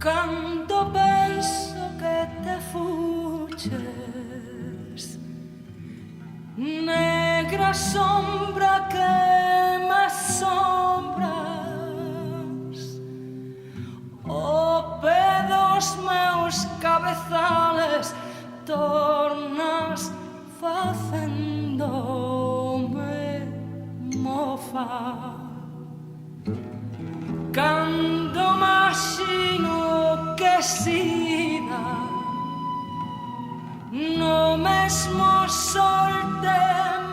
Cando penso que te fuches, negra sombra que me asombras, o pedos meus cabezales tornas facendome mofa. Cando imagino que sida no mesmo sol te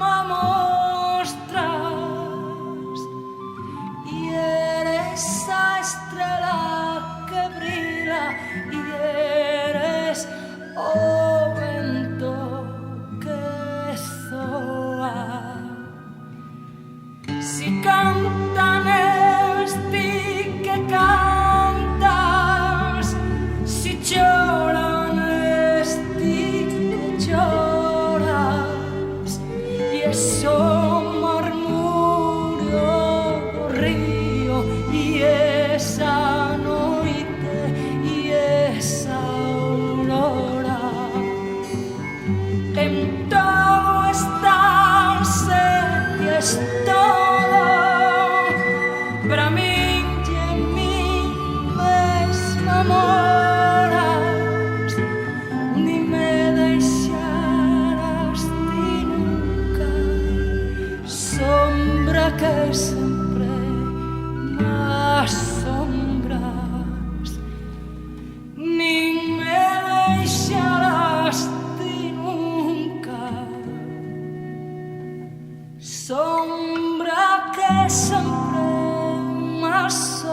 me mostras e eres a estrela que brilla e eres o vento que soa. Si cantan que cantas, si lloran ti que lloras, y eso murmurio do río, y esa noite, y esa aurora, en todo estás y es todo para mí. Amoras, ni me deixarás ti nunca, sombra que sempre me asombras, ni me deixarás ti nunca, sombra que sempre me asombras.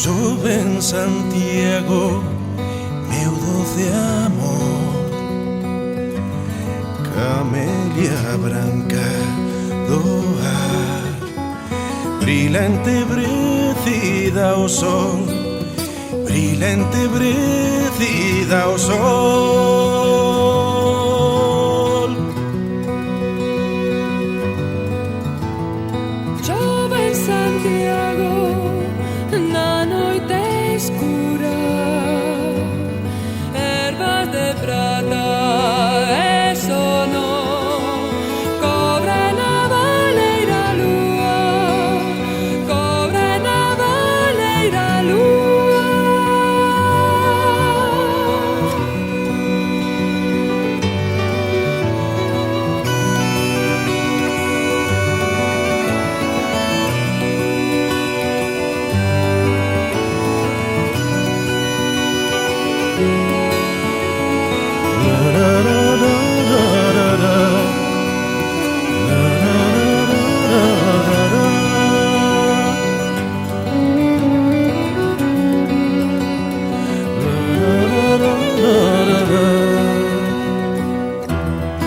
Chove en Santiago, meu doce amor. Camelia branca do ar, brila entebrecida ao sol, brila entebrecida ao sol. Chove en Santiago na noite escura, ervas de prata e sono cobre na baleira lúa, cobre na baleira lúa.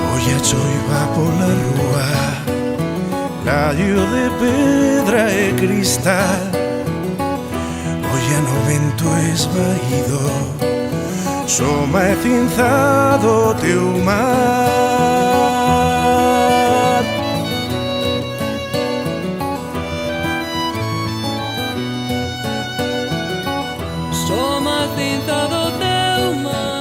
Hoy a choiva pola rúa, gallo de pedra e cristal. Oia no vento esvaído, soma e cinzado teu mar. Soma cinza do teu mar.